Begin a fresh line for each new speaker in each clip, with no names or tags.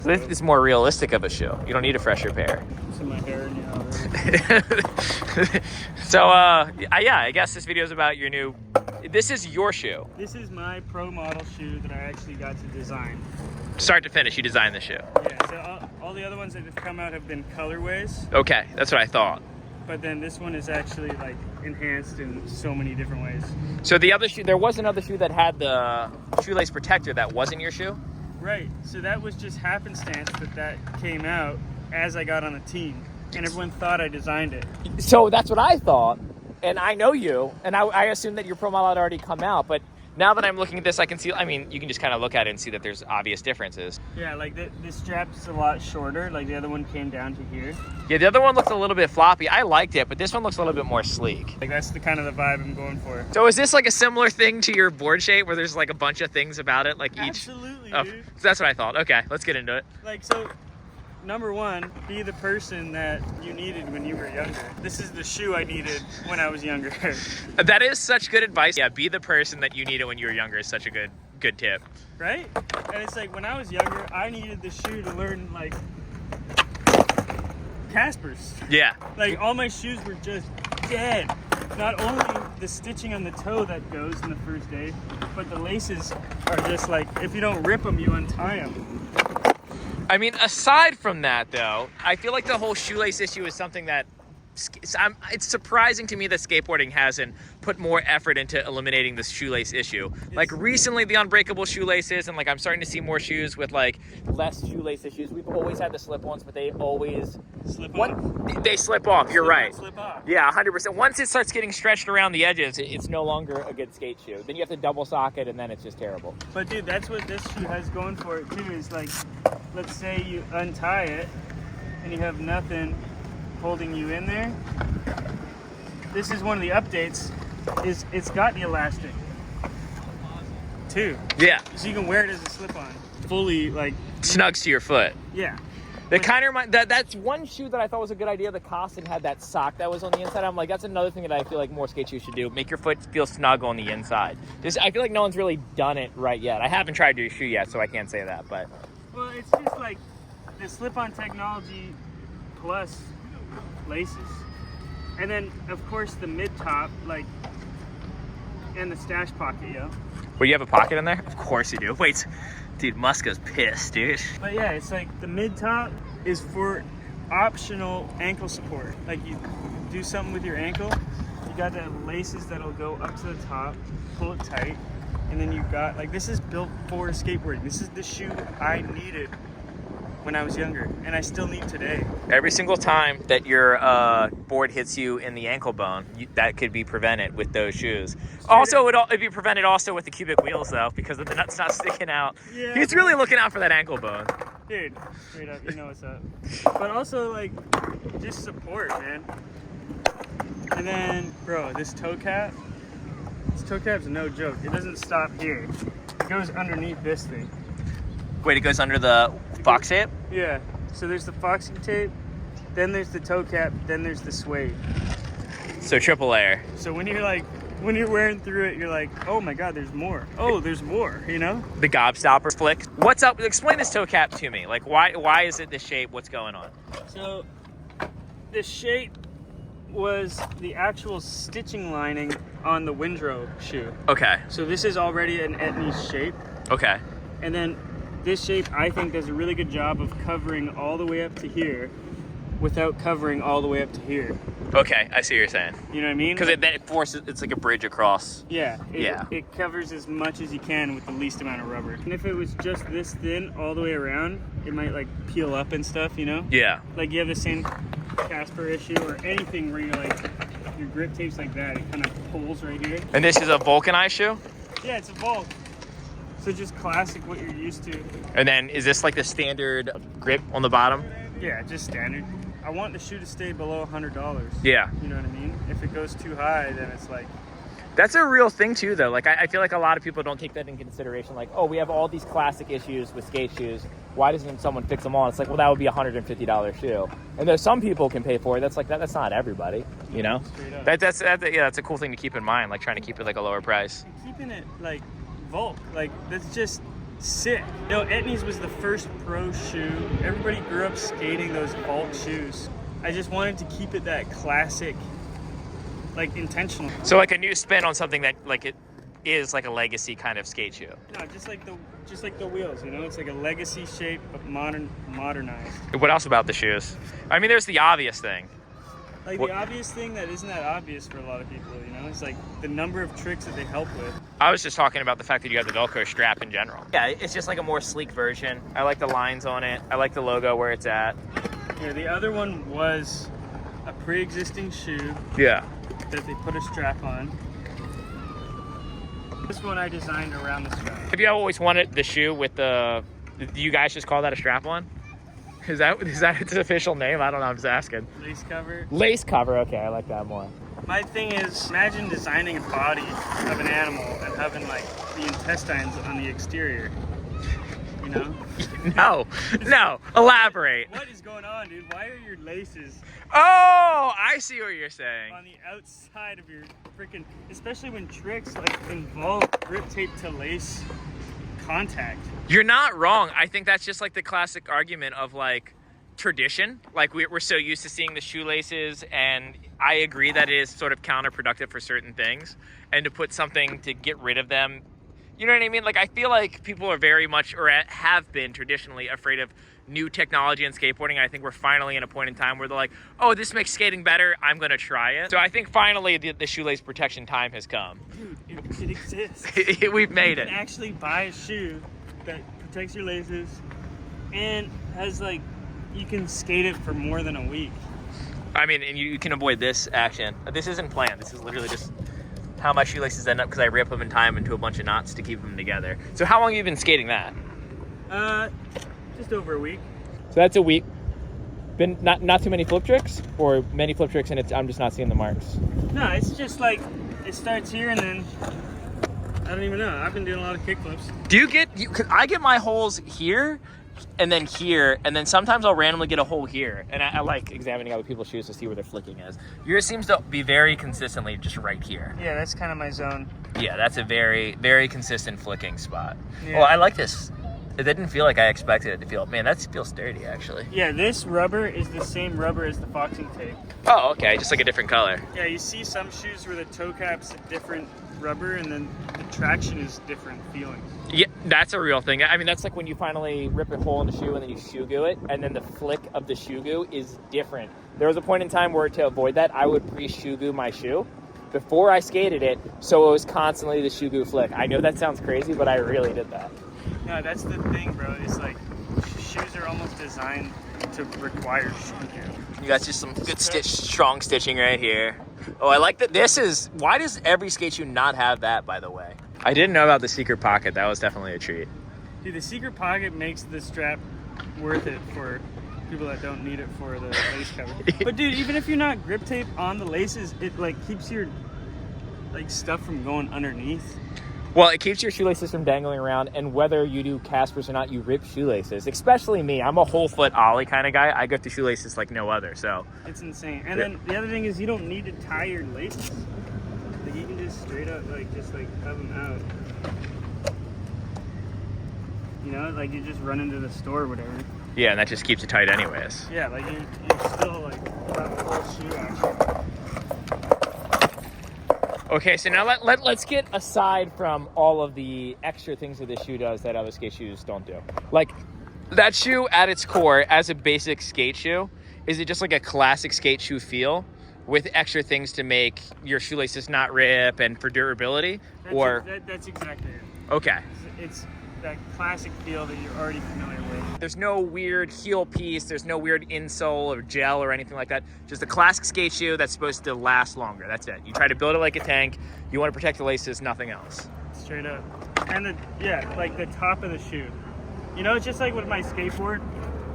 So this is more realistic of a shoe. You don't need a fresher pair.
So my hair now.
So, yeah, I guess this video is about your new... This is your shoe.
This is my pro model shoe that I actually got to design.
Start to finish, you designed the shoe.
Yeah, so all the other ones that have come out have been colorways.
Okay, that's what I thought.
But then this one is actually like enhanced in so many different ways.
So the other shoe, there was another shoe that had the shoelace protector that wasn't your shoe?
Right, so that was just happenstance that came out as I got on the team. And everyone thought I designed it.
So that's what I thought. And I know you, and I assumed that your pro model had already come out, but now that I'm looking at this, I can see, I mean, you can just kind of look at it and see that there's obvious differences.
Yeah, like this strap's a lot shorter. Like the other one came down to here.
Yeah, the other one looked a little bit floppy. I liked it, but this one looks a little bit more sleek.
Like that's the kind of the vibe I'm going for.
So is this like a similar thing to your board shape where there's like a bunch of things about it, like each?
Absolutely,
Oh,
dude.
so that's what I thought. Okay, let's get into it.
Like, so, number one, be the person that you needed when you were younger. This is the shoe I needed when I was younger.
That is such good advice. Yeah, be the person that you needed when you were younger is such a good tip.
Right? And it's like, when I was younger, I needed the shoe to learn, like, Caspers.
Yeah.
Like, all my shoes were just dead. Not only the stitching on the toe that goes in the first day, but the laces are just like, if you don't rip them, you untie them.
I mean, aside from that, though, I feel like the whole shoelace issue is something that it's surprising to me that skateboarding hasn't put more effort into eliminating this shoelace issue. Like recently, the unbreakable shoelaces, and like I'm starting to see more shoes with like less shoelace issues. We've always had the slip-ons, but they always
slip on.
They slip off. You're right.
Slip off.
Yeah, 100%. Once it starts getting stretched around the edges, it's no longer a good skate shoe. Then you have to double sock it, and then it's just terrible.
But dude, that's what this shoe has going for it too. Is like, let's say you untie it, and you have nothing holding you in there. This is one of the updates. Is it's got the elastic too.
Yeah.
So you can wear it as a slip-on, fully like
snugs to your foot.
Yeah.
That kind of remind that's one shoe that I thought was a good idea. The Costin had that sock that was on the inside. I'm like, that's another thing that I feel like more skate shoes should do. Make your foot feel snug on the inside. I feel like no one's really done it right yet. I haven't tried your shoe yet, so I can't say that. But
well, it's just like the slip-on technology plus laces, and then of course the mid top, like, and the stash pocket, yo.
Well, you have a pocket in there? Of course you do. Wait, dude, Muska's pissed, dude.
But yeah, it's like the mid top is for optional ankle support. Like you do something with your ankle, you got the laces that'll go up to the top, pull it tight, and then you got, like, this is built for skateboarding. This is the shoe I needed when I was younger, and I still need today.
Every single time that your board hits you in the ankle bone, that could be prevented with those shoes. Also, it'd be prevented also with the cubic wheels, though, because of the nuts not sticking out.
Yeah,
he's really looking out for that ankle bone.
Dude, straight up, you know what's up. But also, like, just support, man. And then, bro, this toe cap's no joke. It doesn't stop here. It goes underneath this thing.
Wait, it goes under the fox tape?
Yeah. So there's the foxing tape, then there's the toe cap, then there's the suede.
So triple layer.
So when you're wearing through it, you're like, oh my God, there's more. Oh, there's more, you know?
The gobstopper flick. What's up? Explain this toe cap to me. Like, why is it this shape? What's going on?
So the shape was the actual stitching lining on the Windrow shoe.
Okay.
So this is already an Etnies shape.
Okay.
And then this shape, I think, does a really good job of covering all the way up to here without covering all the way up to here.
Okay, I see what you're saying.
You know what I mean?
Because it forces, it's like a bridge across.
Yeah.
Yeah.
It covers as much as you can with the least amount of rubber. And if it was just this thin all the way around, it might like peel up and stuff, you know?
Yeah.
Like you have the same Casper issue or anything where you're like, your grip tape's like that, it kind of pulls right here.
And this is a vulcanized shoe?
Yeah, it's a Volk. So just classic, what you're used to.
And then is this like the standard grip on the bottom?
Yeah, just standard. I want the shoe to stay below $100.
Yeah.
You know what I mean? If it goes too high, then it's like...
That's a real thing too, though. Like, I feel like a lot of people don't take that in consideration. Like, oh, we have all these classic issues with skate shoes. Why doesn't someone fix them all? It's like, well, that would be a $150 shoe. And there's some people can pay for it. That's like that's not everybody, you know? That's a cool thing to keep in mind. Like trying to keep it like a lower price.
And keeping it like Volk, like that's just sick. No, Etnies was the first pro shoe. Everybody grew up skating those vault shoes. I just wanted to keep it that classic, like intentional.
So like a new spin on something that like it is like a legacy kind of skate shoe.
No, just like the wheels, you know, it's like a legacy shape but modernized.
What else about the shoes? I mean, there's the obvious thing.
Like
What-
the obvious thing that isn't that obvious for a lot of people, you know, it's like the number of tricks that they help with.
I was just talking about the fact that you got the Velcro strap in general. Yeah, it's just like a more sleek version. I like the lines on it. I like the logo where it's at.
Yeah, the other one was a pre-existing shoe
Yeah.
that they put a strap on. This one I designed around the strap.
Have you always wanted the shoe with the? Do you guys just call that a strap-on? Is that its official name? I don't know. I'm just asking.
Lace cover.
Lace cover. Okay, I like that more.
My thing is, imagine designing a body of an animal and having like the intestines on the exterior. You know?
No. Elaborate.
What is going on, dude? Why are your laces
Oh, I see what you're saying.
on the outside of your freaking, especially when tricks like involve grip tape to lace contact?
You're not wrong. I think that's just like the classic argument of like tradition. Like we're so used to seeing the shoelaces, and I agree that it is sort of counterproductive for certain things, and to put something to get rid of them. You know what I mean? Like I feel like people are very much, or have been traditionally, afraid of new technology in skateboarding. I think we're finally in a point in time where they're like, oh, this makes skating better, I'm gonna try it. So I think finally the shoelace protection time has come.
Dude, it exists.
We've made
You
it.
can actually buy a shoe that protects your laces and has like, you can skate it for more than a week.
I mean, and you can avoid this action. This isn't planned. This is literally just how my shoelaces end up because I rip them in time into a bunch of knots to keep them together. So how long have you been skating that?
Just over a week.
So that's a week. Been not too many flip tricks, or many flip tricks, and I'm just not seeing the marks.
No, it's just like, it starts here and then, I don't even know. I've been doing a lot of kickflips.
Do you get? Cause I get my holes here, and then sometimes I'll randomly get a hole here, and I like examining other people's shoes to see where their flicking is. Yours seems to be very consistently just right here.
Yeah, that's kind of my zone.
Yeah, that's a very, very consistent flicking spot.
Yeah.
Oh, I like this. It didn't feel like I expected it to feel. Man, that feels sturdy, actually.
Yeah, this rubber is the same rubber as the foxing tape.
Oh, okay, just like a different color.
Yeah, you see some shoes where the toe cap's a different rubber and then the traction is different feeling.
Yeah, that's a real thing. I mean, that's like when you finally rip a hole in the shoe and then you shoe goo it, and then the flick of the shoe goo is different. There was a point in time where, to avoid that, I would pre-shoe goo my shoe before I skated it, so it was constantly the shoe goo flick. I know that sounds crazy, but I really did that.
No, that's the thing, bro. It's like shoes are almost designed to require shoe goo.
You got just some good strong stitching right here. Oh, I like that. This is, why does every skate shoe not have that, by the way? I didn't know about the secret pocket. That was definitely a treat.
Dude, the secret pocket makes the strap worth it for people that don't need it for the lace cover. But dude, even if you're not grip tape on the laces, it like keeps your like stuff from going underneath.
Well, it keeps your shoelaces from dangling around, and whether you do Caspers or not, you rip shoelaces. Especially me. I'm a whole foot ollie kind of guy. I grip the shoelaces like no other, so.
It's insane. And then the other thing is you don't need to tie your laces. Like you can just straight up just have them out. You know, like you just run into the store or whatever.
Yeah, and that just keeps it tight anyways.
Yeah, like you still like have full shoe action.
Okay, so now let's get aside from all of the extra things that this shoe does that other skate shoes don't do. Like, that shoe at its core, as a basic skate shoe, is it just like a classic skate shoe feel with extra things to make your shoelaces not rip and for durability?
That's exactly it.
Okay.
It's that classic feel that you're already familiar with.
There's no weird heel piece, there's no weird insole or gel or anything like that. Just a classic skate shoe that's supposed to last longer. That's it. You try to build it like a tank. You want to protect the laces, nothing else.
Straight up. And like the top of the shoe. You know, it's just like with my skateboard.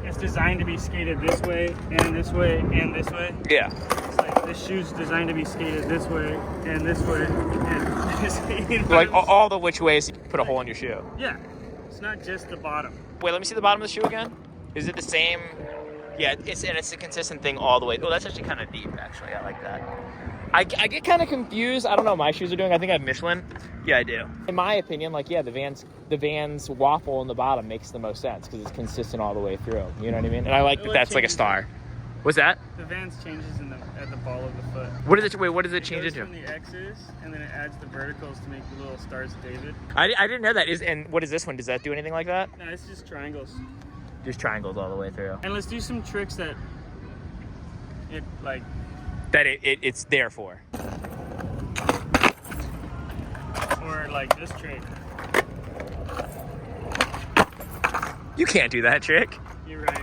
It's designed to be skated this way and this way and this way.
Yeah.
It's like this shoe's designed to be skated this way and this way and this way. You know?
Like all the which ways you put a hole in your shoe.
Yeah. It's not just the bottom.
Wait, let me see the bottom of the shoe again. Is it the same? Yeah, it's a consistent thing all the way. Oh, that's actually kind of deep, actually. I like that. I get kind of confused. I don't know what my shoes are doing. I think I have Michelin. Yeah, I do. In my opinion, like, yeah, the Vans waffle in the bottom makes the most sense because it's consistent all the way through. You know what I mean? And I like that that's like a star. What's that?
The Vans changes at the ball of the foot.
What is it? Wait, what does it change
goes
into?
From the X's, and then it adds the verticals to make the little stars of David.
I didn't know that. And what is this one? Does that do anything like that?
No, it's just triangles.
Just triangles all the way through.
And let's do some tricks that
it's there for.
Or like this trick.
You can't do that trick.
You're right.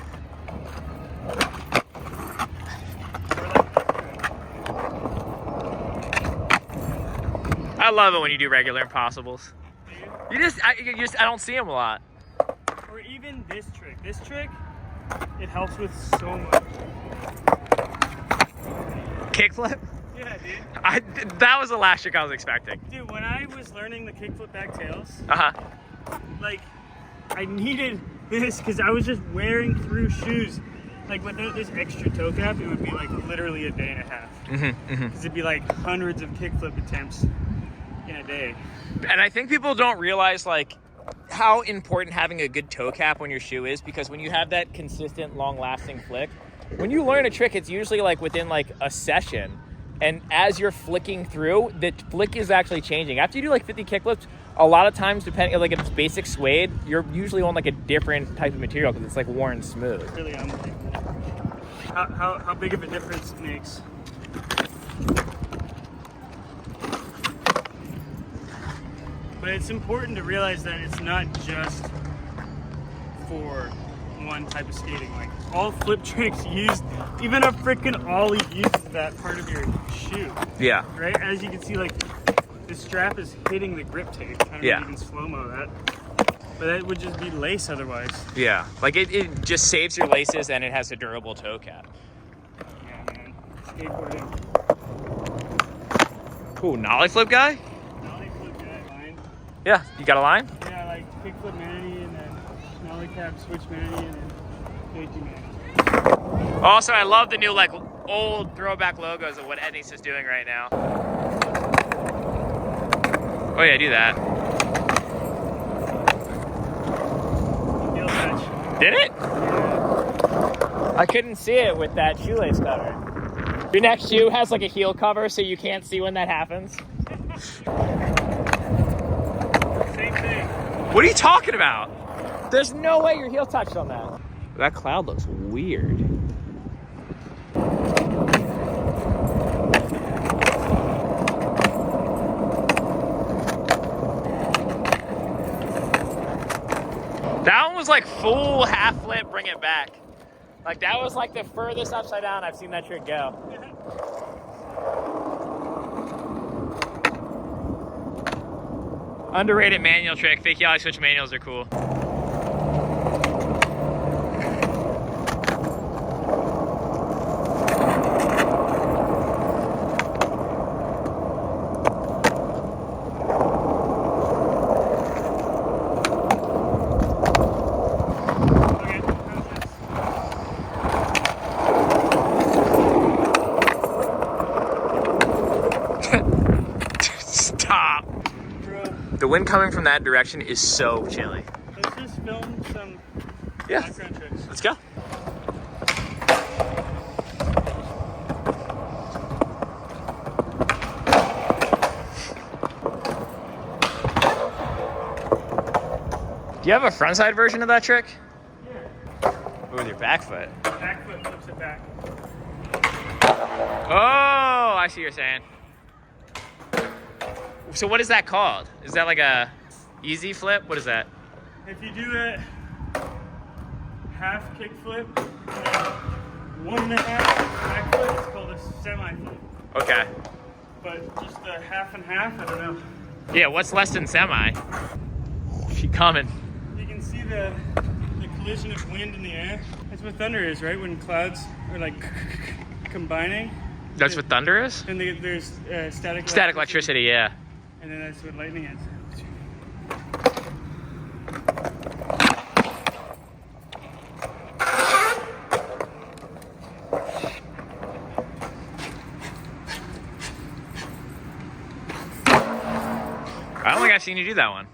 I love it when you do regular impossibles. I don't see them a lot.
Or even this trick. This trick, it helps with so much.
Kickflip?
Yeah, dude.
That was the last trick I was expecting.
Dude, when I was learning the kickflip back tails, like, I needed this because I was just wearing through shoes. Like, without this extra toe cap, it would be like literally a day and a half. Because it'd be like hundreds of kickflip attempts in a day.
And I think people don't realize, like, how important having a good toe cap on your shoe is, because when you have that consistent, long-lasting flick, when you learn a trick, it's usually like within like a session, and as you're flicking through, the flick is actually changing. After you do like 50 kickflips, a lot of times, depending, like if it's basic suede, you're usually on like a different type of material because it's like worn smooth.
Really unbelievable. How big of a difference it makes. But it's important to realize that it's not just for one type of skating. Like, all flip tricks used, even a freaking ollie uses that part of your shoe.
Yeah.
Right? As you can see, like, the strap is hitting the grip tape. I don't know if you can slow-mo that. But that would just be lace otherwise.
Yeah. Like, it just saves your laces, and it has a durable toe cap.
Yeah, man. Skateboarding.
Cool. Nollie flip guy?
Nollie flip guy. Line.
Yeah. You got a line?
Yeah, like kickflip manatee, and then nollie cap, switch manatee, and then safety manatee.
Also, I love the new, like, old throwback logos of what Edney's is doing right now. Oh, yeah, do that.
Heel touch.
Did it?
Yeah.
I couldn't see it with that shoelace cover. Your next shoe has, like, a heel cover, so you can't see when that happens.
Same thing.
What are you talking about? There's no way your heel touched on that. That cloud looks weird. That one was like full half flip, bring it back. Like, that was like the furthest upside down I've seen that trick go. Underrated manual trick. Fake yellow switch manuals are cool. Stop.
Bro,
The wind coming from that direction is so chilly.
let's just film some background tricks.
Let's go. Do you have a frontside version of that trick?
Yeah.
Or with your back foot?
Back foot flips it back.
Oh, I see what you're saying. So what is that called? Is that like a easy flip? What is that?
If you do a half kick flip, and then 1.5 back flip, it's called a semi flip.
Okay.
But just a half and half, I don't know.
Yeah, what's less than semi? She coming.
You can see the collision of wind in the air. That's what thunder is, right? When clouds are like combining.
That's what thunder is?
And there's static
Electricity, yeah.
And then that's what lightning is.
think I've seen you do that one.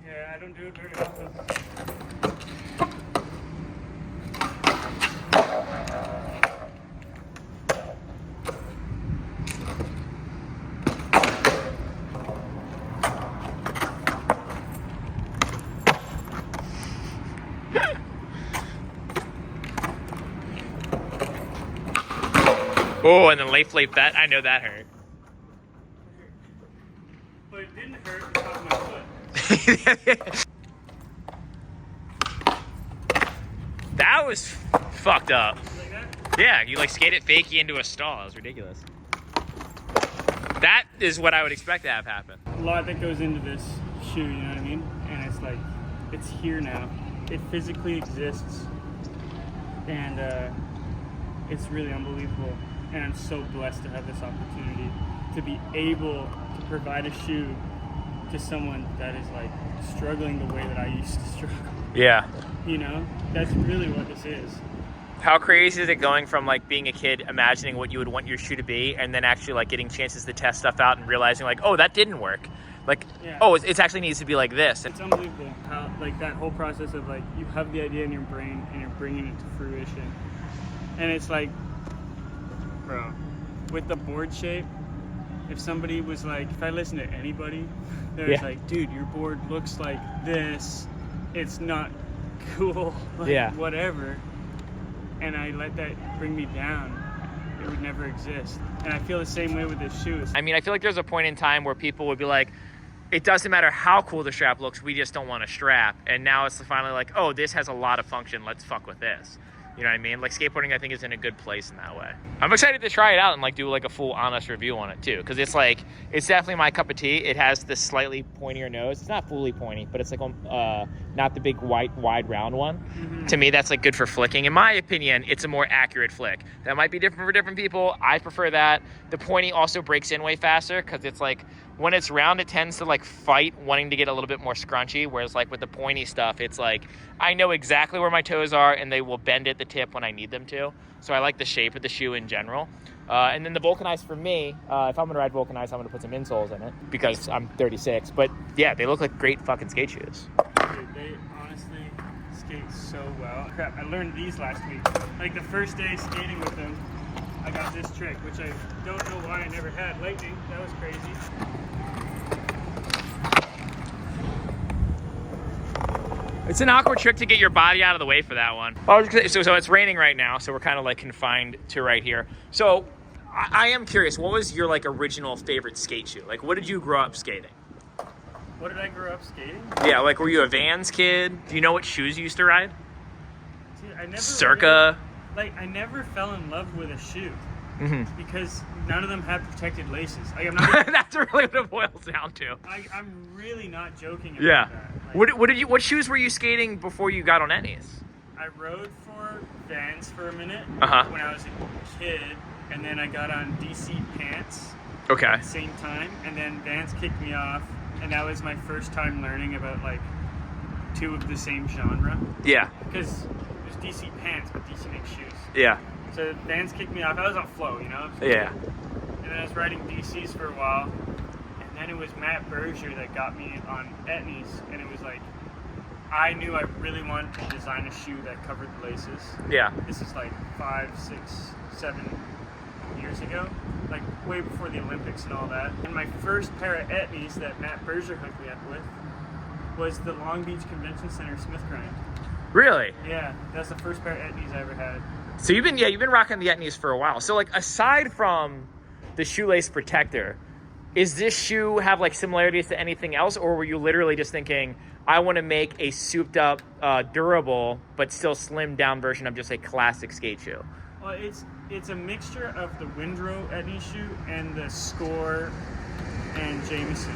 Yeah, I don't do it very often.
Oh, and then late flip that. I know that hurt.
But it didn't hurt the top of my foot.
That was fucked up.
Like that?
Yeah, you like skate it fakey into a stall. It was ridiculous. That is what I would expect to have happen.
A lot that goes into this shoe, you know what I mean? And it's like, it's here now. It physically exists. And it's really unbelievable. And I'm so blessed to have this opportunity to be able to provide a shoe to someone that is like struggling the way that I used to struggle.
Yeah.
You know, that's really what this is.
How crazy is it going from like being a kid, imagining what you would want your shoe to be, and then actually like getting chances to test stuff out and realizing like, oh, that didn't work. Like,
Yeah.
oh, it actually needs to be like this.
It's unbelievable how like that whole process of like you have the idea in your brain and you're bringing it to fruition. And it's like, bro, with the board shape, if somebody was like, if I listen to anybody, they're
Yeah.
like, dude, your board looks like this. It's not cool. Like,
Yeah.
whatever. And I let that bring me down. It would never exist. And I feel the same way with this shoe.
I mean, I feel like there's a point in time where people would be like, it doesn't matter how cool the strap looks, we just don't want a strap. And now it's finally like, oh, this has a lot of function, let's fuck with this. You know what I mean? Like skateboarding, I think, is in a good place in that way. I'm excited to try it out and like do like a full honest review on it too, because it's like, it's definitely my cup of tea. It has this slightly pointier nose. It's not fully pointy, but it's like not the big wide round one.
Mm-hmm.
To me, that's like good for flicking. In my opinion, it's a more accurate flick. That might be different for different people. I prefer that. The pointy also breaks in way faster because it's like, when it's round, it tends to like fight wanting to get a little bit more scrunchy, whereas like with the pointy stuff, it's like I know exactly where my toes are and they will bend at the tip when I need them to. So I like the shape of the shoe in general. And then the vulcanized for me, if I'm gonna ride vulcanized, I'm gonna put some insoles in it because I'm 36. But yeah, they look like great fucking skate shoes.
Dude, they honestly skate so well. Crap, I learned these last week. Like the first day skating with them, I got this trick, which I don't know why I never had. Lightning, that was crazy.
It's an awkward trick to get your body out of the way for that one. Oh, so it's raining right now, so we're kind of like confined to right here. So I am curious, what was your like original favorite skate shoe? Like, what did you grow up skating?
What did I grow up skating?
Yeah, like were you a Vans kid? Do you know what shoes you used to ride?
Dude, I never
Circa.
Really, like I never fell in love with a shoe
Mm-hmm.
because none of them had protected laces. Like I'm not.
That's really what it boils down to.
I'm really not joking about
Yeah.
that. Like,
What shoes were you skating before you got on Etnies?
I rode for Vans for a minute
Uh-huh.
when I was a kid, and then I got on DC pants
Okay.
at the same time, and then Vans kicked me off, and that was my first time learning about like two of the same genre.
Yeah.
Because there's DC pants, but DC makes shoes.
Yeah.
So Vans kicked me off. I was on flow, you know.
Yeah.
And then I was riding DCs for a while, and then it was Matt Berger that got me on Etnies, and it was like I knew I really wanted to design a shoe that covered the laces.
Yeah.
This is like 5, 6, 7 years ago, like way before the Olympics and all that. And my first pair of Etnies that Matt Berger hooked me up with was the Long Beach Convention Center Smith Grind.
Really?
Yeah, that's the first pair of Etnies I ever had.
So you've been rocking the Etnies for a while. So like aside from the shoelace protector, is this shoe have like similarities to anything else, or were you literally just thinking, I want to make a souped up, durable, but still slimmed down version of just a classic skate shoe?
Well, it's a mixture of the Windrow Etnies shoe and the Score and Jameson.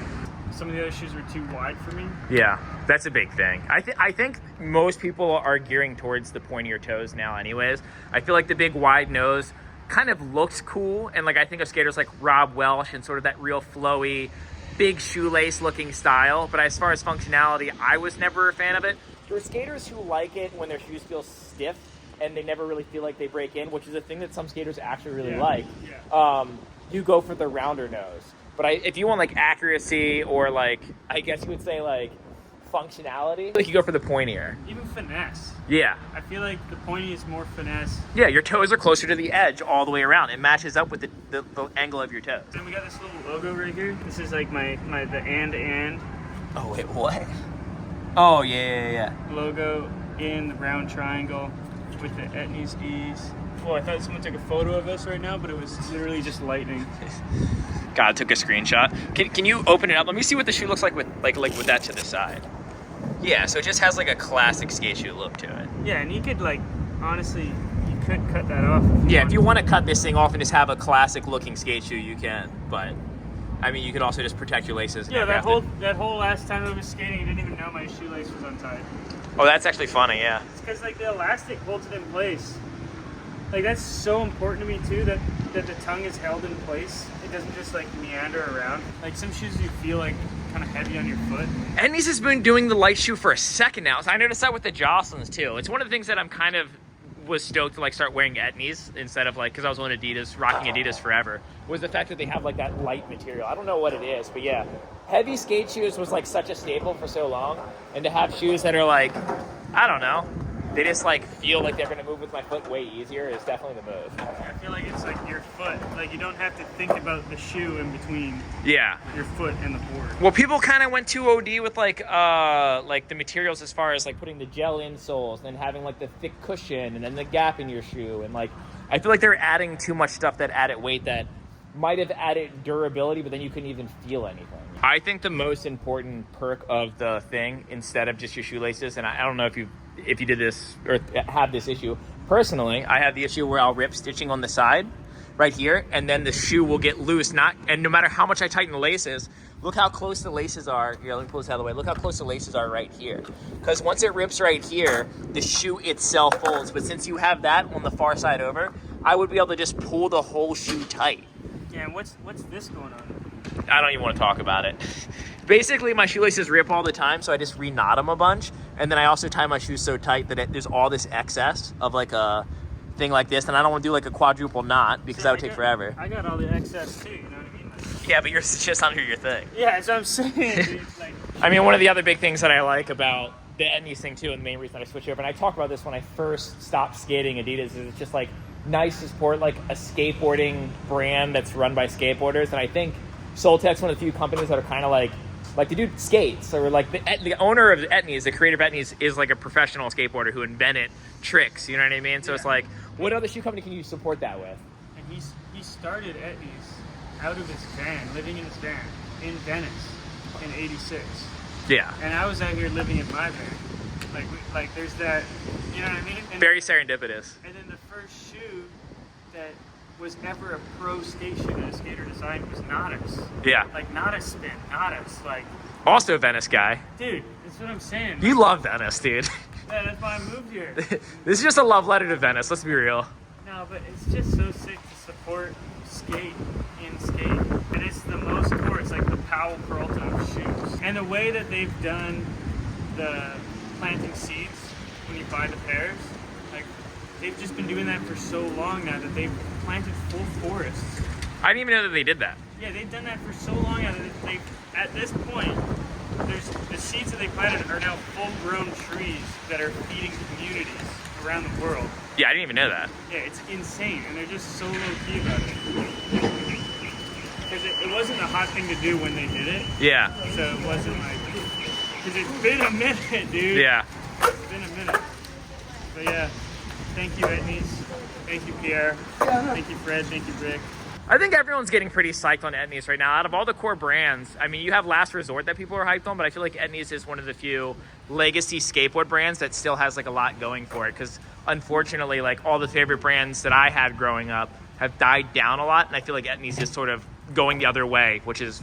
Some of the other shoes were too wide for me.
Yeah, that's a big thing. I think most people are gearing towards the pointier toes now anyways. I feel like the big wide nose kind of looks cool, and like I think of skaters like Rob Welsh and sort of that real flowy, big shoelace looking style. But as far as functionality, I was never a fan of it. There are skaters who like it when their shoes feel stiff and they never really feel like they break in, which is a thing that some skaters actually really like.
Yeah.
You go for the rounder nose. But if you want like accuracy or like, I guess you would say like functionality, like you go for the pointier.
Even finesse.
Yeah.
I feel like the pointy is more finesse.
Yeah, your toes are closer to the edge all the way around. It matches up with the angle of your toes.
And we got this little logo right here. This is like the and.
Oh wait, what? Oh yeah.
Logo in the round triangle with the Etnies E's. Well, I thought someone took a photo of us right now, but it was literally just lightning.
God, took a screenshot. Can you open it up? Let me see what the shoe looks like with with that to the side. Yeah, so it just has like a classic skate shoe look to it.
Yeah, and you could like, honestly, you could cut that off.
If you want to cut this thing off and just have a classic looking skate shoe, you can. But I mean, you could also just protect your laces.
Yeah, that whole last time I was skating, I didn't even know my shoelace was untied.
Oh, that's actually funny. Yeah.
It's because like the elastic holds it in place. Like that's so important to me too, that the tongue is held in place. It doesn't just like meander around. Like some shoes you feel like kind of heavy on your foot.
Etnies has been doing the light shoe for a second now. So I noticed that with the Jocelyn's too. It's one of the things that I'm kind of was stoked to like start wearing Etnies instead of like, because I was on Adidas, rocking Adidas forever, was the fact that they have like that light material. I don't know what it is, but yeah. Heavy skate shoes was like such a staple for so long. And to have shoes that are like, I don't know, they just like feel like they're gonna move with my foot way easier is definitely the move.
I feel like it's like your foot. Like you don't have to think about the shoe in between your foot and the board.
Well, people kind of went too OD with like the materials as far as like putting the gel insoles and then having like the thick cushion and then the gap in your shoe. And like, I feel like they're adding too much stuff that added weight that might have added durability, but then you couldn't even feel anything. I think the most important perk of the thing, instead of just your shoelaces, and I don't know if you did this or have this issue. Personally, I have the issue where I'll rip stitching on the side right here, and then the shoe will get loose. And no matter how much I tighten the laces, look how close the laces are. Here, let me pull this out of the way. Look how close the laces are right here. Because once it rips right here, the shoe itself folds. But since you have that on the far side over, I would be able to just pull the whole shoe tight.
Yeah, and what's this going on?
I don't even want to talk about it. Basically, my shoelaces rip all the time, so I just re-knot them a bunch. And then I also tie my shoes so tight that there's all this excess of like a thing like this. And I don't want to do like a quadruple knot because that would take forever.
I got all the excess too, you know what I mean? Like,
yeah, but yours just under your thing.
Yeah, that's what I'm saying, dude. Like,
I mean, one of the other big things that I like about the Etnies thing too, and the main reason that I switched over, and I talked about this when I first stopped skating Adidas, is it's just like nice to support like a skateboarding brand that's run by skateboarders. And I think Soltech's one of the few companies that are kind of like the dude skates, or like the owner of Etnies, the creator of Etnies, is like a professional skateboarder who invented tricks. You know what I mean? So yeah. It's like, what other shoe company can you support that with?
And he started Etnies out of his van, living in his van in Venice in '86.
Yeah.
And I was out here living in my van. Like there's that, you know what I mean? And
very serendipitous.
And then the first shoe that was ever a pro skate shoe that a skater designed was Nodus.
Yeah.
Like not a spin, Nodus. Like.
Also a Venice guy.
Dude, that's what I'm saying.
You love Venice, dude.
Yeah, that's why I moved here.
This is just a love letter to Venice, let's be real.
No, but it's just so sick to support skate in skate. And it's the most core, it's like the Powell Peralta of shoes. And the way that they've done the planting seeds when you buy the pairs, like they've just been doing that for so long now that they've planted full forests.
I didn't even know that they did that.
Yeah, they've done that for so long now that they, at this point, there's the seeds that they planted are now full-grown trees that are feeding communities around the world.
Yeah, I didn't even know that.
Yeah, it's insane, and they're just so low-key about it. Because it wasn't a hot thing to do when they did it.
Yeah.
So it wasn't like, because it's been a minute, dude.
Yeah.
It's been a minute. But yeah, thank you, Etnies. Thank you, Pierre. Thank you, Fred. Thank you, Rick.
I think everyone's getting pretty psyched on Etnies right now. Out of all the core brands, I mean, you have Last Resort that people are hyped on, but I feel like Etnies is one of the few legacy skateboard brands that still has like a lot going for it. Because unfortunately, like all the favorite brands that I had growing up have died down a lot, and I feel like Etnies is sort of going the other way, which is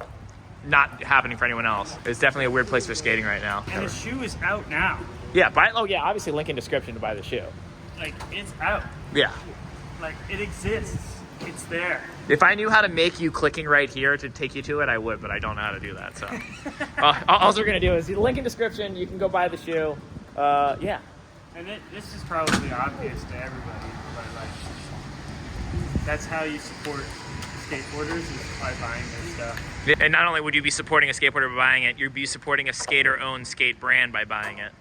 not happening for anyone else. It's definitely a weird place for skating right now.
And the shoe is out now.
Yeah, obviously link in description to buy the shoe.
Like, it's out.
Yeah. Like,
it exists. It's there.
If I knew how to make you clicking right here to take you to it, I would, but I don't know how to do that. So all we're going to do is link in description. You can go buy the shoe. Yeah.
And this is probably obvious to everybody, but like, that's how you support skateboarders is by buying their stuff.
And not only would you be supporting a skateboarder by buying it, you'd be supporting a skater-owned skate brand by buying it.